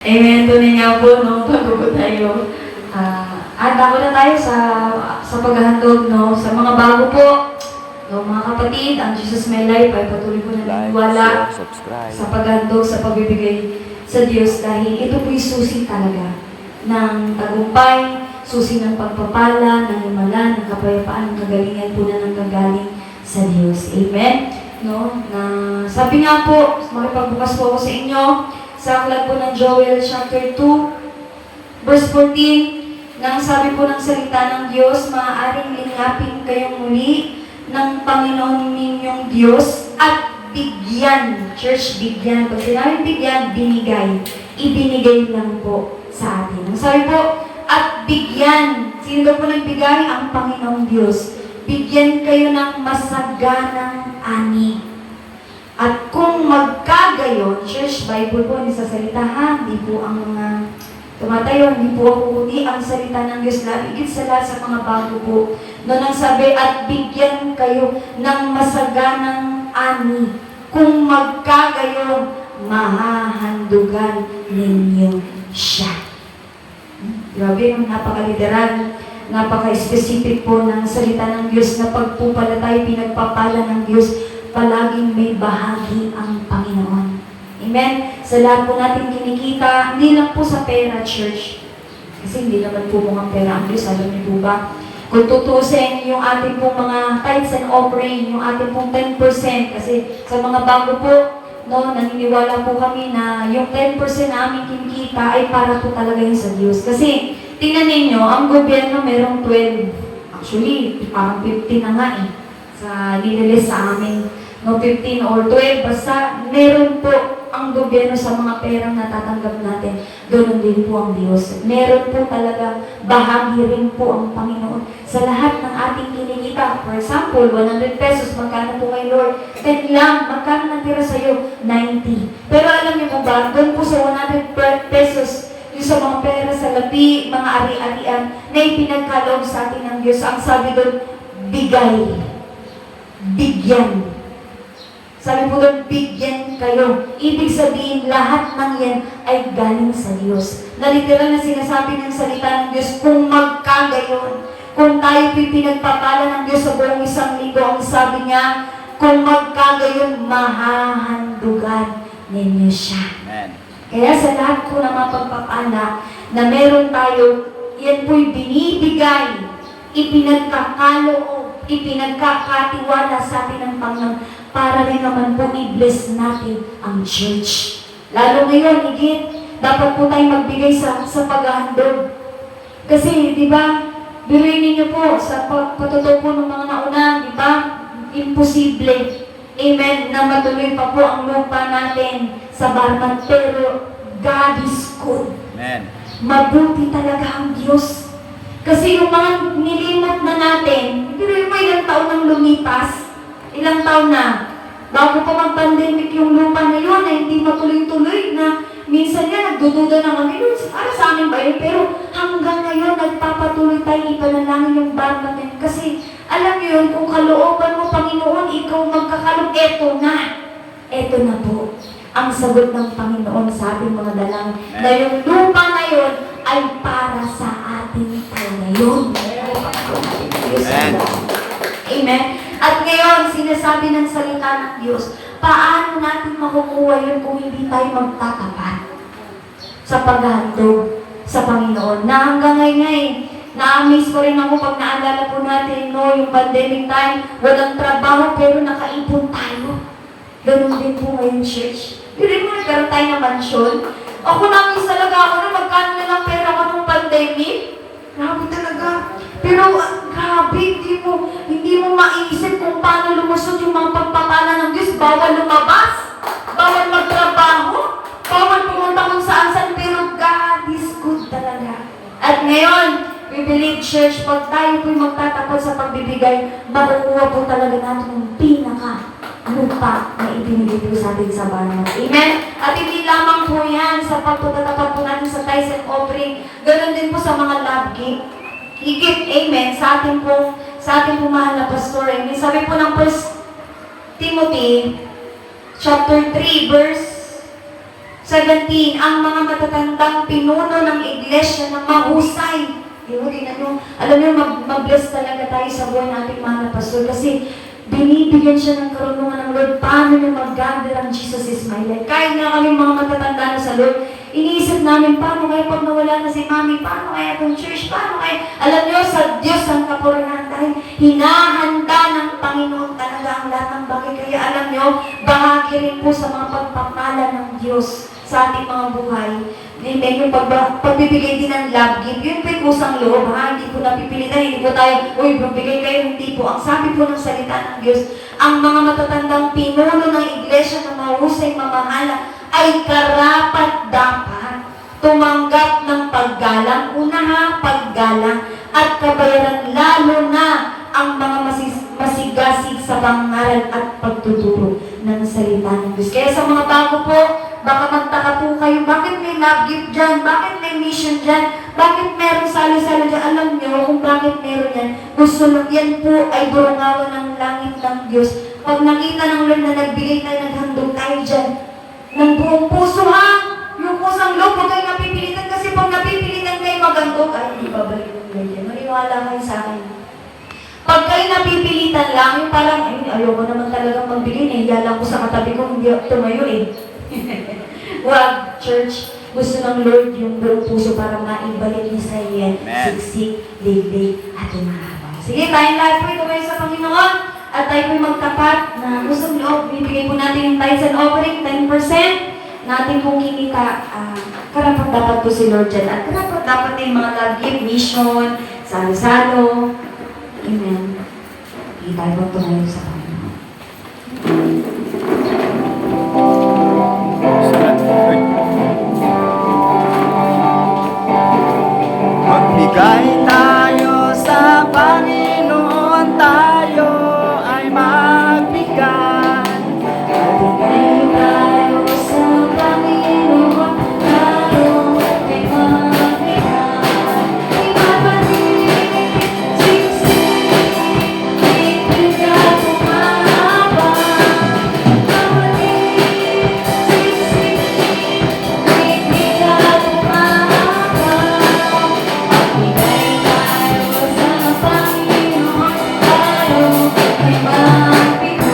Amen. Tunay nga po, no, bago po tayo. At ako na tayo sa paghahandog, no, sa mga bago po. No, mga kapatid, ang Jesus My Life ay patuloy po na naniniwala sa paghandog, sa pagbibigay sa Diyos dahil ito po'y susi talaga ng tagumpay, susi ng pagpapala, ng himala, ng kapayapaan, ng kagalingan po na nanggagaling sa Diyos. Amen. No, na sabi nga po, makipagbukas po ako sa inyo, sa aklat po ng Joel chapter 2, verse 14, nang sabi po ng salita ng Diyos, maaaring lingapin kayong muli ng Panginoon ninyong Diyos at bigyan, church bigyan, pag sinabing bigyan, binigay, ibinigay lang po sa atin. Ang sabi po, at bigyan, sino daw po nagbigay? Ang Panginoong Diyos. Bigyan kayo ng masaganang ani. At kung magkagayon, church, Bible po, hindi sa salita ha, hindi po ang mga tumatayo, hindi po ako kundi ang salita ng Diyos na higit sa lahat sa mga bago po. Noon ang sabi, at bigyan kayo ng masaganang ani. Kung magkagayon, mahahandugan ninyo siya. Grabe, napaka-literal, napaka-specific po ng salita ng Diyos na pagpupalatay, pinagpapala ng Diyos, palaging may bahagi ang Panginoon. Amen? Sa lahat po natin kinikita, hindi lang po sa pera, church. Kasi hindi naman po mukhang pera ang Diyos, alam niyo po ba? Kung tutusin yung ating pong mga tithes and offering, yung ating pong 10%, kasi sa mga bago po, no, naniniwala po kami na yung 10% na aming kinikita ay para po talaga yun sa Diyos. Kasi, tingnan ninyo, ang gobyerno merong 12. Actually, parang 15 na nga eh. Sa nililis sa amin, no, 15 or 12, basta meron po ang gobyerno sa mga perang natatanggap natin. Ganoon din po ang Diyos. Meron po talaga bahagi rin po ang Panginoon sa lahat ng ating kinikita. For example, 100 pesos, magkano po kay Lord? 10 lang, magkano natira sa'yo? 90. Pero alam niyo po ba, doon po sa 100 pesos, yung sa mga pera sa labi, mga ari-arian, na ipinagkaloob sa atin ng Diyos, ang sabi doon, bigay. Bigyan. Sabi po doon, bigyan kayo. Ibig sabihin, lahat ng yan ay galing sa Diyos. Na literal na sinasabi ng salita ng Diyos, kung magkagayon, kung tayo pinagpapala ng Diyos sa buong 1,000, ang sabi niya, kung magkagayon, mahahandugan ninyo siya. Amen. Kaya sa lahat po ng mga pagpapala na meron tayo, yan po'y binibigay, ipinagkakaloob, ipinagkakatiwala sa atin ng Panginoon para rin naman po i-bless natin ang church. Lalo ngayon, higit, dapat po tayo magbigay sa paghahandog. Kasi, di ba, biruin ninyo po, sa patutuo po ng mga nauna, di ba, imposible, amen, na matuloy pa po ang lupa natin sa Barman, pero God is good. Amen. Mabuti talaga ang Diyos. Kasi yung mga nilimot na natin, pero mo ilang taon nang lumipas, ilang taon na, bago pa mag-pandemic yung lupa na yun, na hindi matuloy-tuloy na minsan nga nagdududa na kami, para sa amin ba yun? Pero hanggang ngayon, nagpapatuloy tayo ipanalangin yung bar natin. Kasi alam niyo yun, kung kalooban mo, Panginoon, ikaw magkakalog, eto na po ang sagot ng Panginoon sa ating mga dalangin. Na yung lupa na yun ay para sa atin ngayon. Amen. Amen. At ngayon, sinasabi ng salita ng Diyos, paano natin makukuha yun kung hindi tayo magtatapat sa paghahandog sa Panginoon? Na hanggang ngayon na-amaze ko rin ako pag naalala po natin, no, yung pandemic time, walang trabaho pero nakaipon tayo. Ganun din po ngayon, church. Hindi mo nagkaroon tayo ng mansyon. Ako nangis talaga ako na magkano na lang pera ko nung pandemic. Grabe talaga. Pero grabe, hindi mo maiisip kung paano lumusot yung mga pagpapala ng Diyos. Bawal lumabas, bawal magtrabaho, bawal pumunta kung saan-saan, pero God is good talaga. At ngayon, we believe, church, pag tayo po'y magtatapos sa pagbibigay, makukuha po talaga natin yung lupa na ibinigay po sa atin sa bayan. Amen? At hindi lamang po yan sa pagtatapat po natin sa tithes and offering, ganoon din po sa mga love gift. Higit, amen, sa ating po mahal na pastor. Amen. Sabi po ng 1 Timothy chapter 3, verse 17, ang mga matatandang pinuno ng iglesia na mahusay. Tingnan nyo, alam nyo, mag-bless talaga tayo sa buhay nating mga pastor kasi binibigyan siya ng karunungan ng Lord paano nyo mag-gather ang Jesus is my life. Kahit nga kami mga matatanda na sa Lord, iniisip namin, paano kaya pag nawala na si Mami, paano kaya itong church, paano kaya, alam nyo, sa Diyos ang kapurihan dahil hinahanda ng Panginoon talaga ang lahat ng bagay. Kaya alam nyo, bahagi rin po sa mga pagpapala ng Diyos sa ating mga buhay. Hindi yung pagbibigay din ng love gift, yun po'y kusang loob, ha? Hindi po napipilitan, hindi po tayo, uy, magbigay kayo, hindi po. Ang sabi po ng salita ng Diyos, ang mga matatandang pinuno ng iglesia na mahusay mamahala ay karapat-dapat tumanggap ng paggalang, una ha, paggalang, at kabayaran lalo na ang mga masigasig sa pangaral at pagtuturo ng salita ng Diyos. Kaya sa mga bago po, baka magtaka po kayo, bakit may love gift dyan? Bakit may mission dyan? Bakit meron salo-salo dyan? Alam nyo kung bakit meron yan. Gusto lang yan po ay burungawan ng langit ng Diyos. Pag nakita ng Lord na nagbigay tayo, naghandog tayo dyan, ng buong puso ha, yung pusang loob, huwag kayo napipilitan kasi pag napipilitan kayo magandog, ay, ibabalik ng Lord yan. Maniwala kayo sa akin. Pag kayo napipilitan lang, yung parang, ay, ayoko naman talagang magbigay, nahiya lang ko sa katabi ko, hindi ako tumayo eh. Wag, church, gusto ng Lord yung buong puso para maibalik niya sa iyan, siksik, liglig, at umahabang. Sige, tayong lahat po ito kayo sa Panginoon at tayo po magtapat na gusto nyo, bibigay po natin yung tithes and offering, 10% natin kung kinita, karapat dapat po si Lord dyan at karapat dapat yung mga love gift, mission, salo-salo. Amen. Hindi tayo po tumayo sa Panginoon. Magbigay tayo sa Panginoon, tayo ay magbigay. Magbigay tayo sa Panginoon, tayo ay magbigay. Ibabalik, siksik, ibigay umahaba. Ibabalik, siksik, ibigay umahaba. Magbigay tayo sa Panginoon, tayo ay magbigay.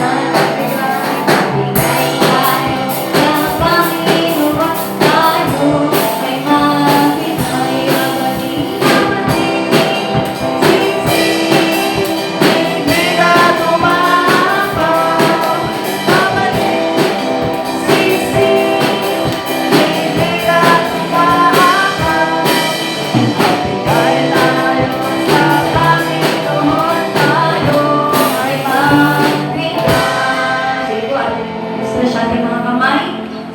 Magbigay tayo sa Panginoon, tayo ay magbigay. Bigat umapaw, babalik, siksik, bigat umapaw. Magbigay tayo sa Panginoon, tayo ay magbigay. Sige po, ating stress ating mga kamay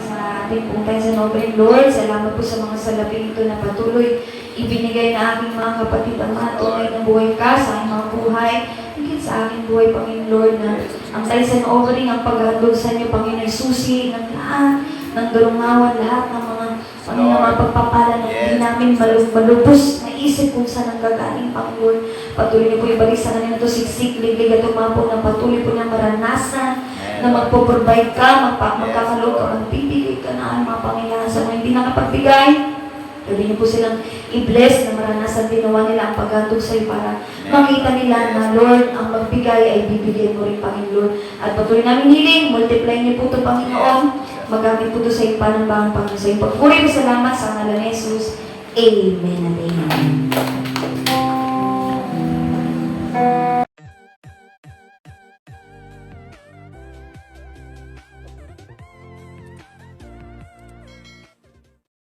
sa ating putay sa Nobreng Lord. Salamat po sa mga salaping ito na patuloy ibinigay na aking mga kapatid ang mga tunay na buhay ka sa aking mga buhay. Higit sa aking buhay, Panginoon Lord, na ang tithes and offering, ang paghahandog sa inyo, Panginoon, ay susi ng lahat, ng darungawan, lahat ng mga Panginoon, mga pagpapala na hindi namin malubos na isip kung saan ang gagaling, Panginoon. Patuloy niyo po ibalik sa kanila ito, siksik, liglig at umapo na patuloy po na maranasan na magpo-provide ka, magkakalog ka, magbibigay ka na ang mga pangailangan sa mga hindi nakapagbigay. Pwede niyo po silang i-bless na maranasan ginawa nila ang paghatog sa iyo para makita nila na Lord, ang magbigay ay bibigyan mo rin, Panginoon. At patuloy namin hiling, multiply niyo po ito, Panginoon. Magamit po ito sa iyong panambahan, Panginoon. Sa iyong pagpuri, salamat sa ngalan ni Jesus. Amen and amen.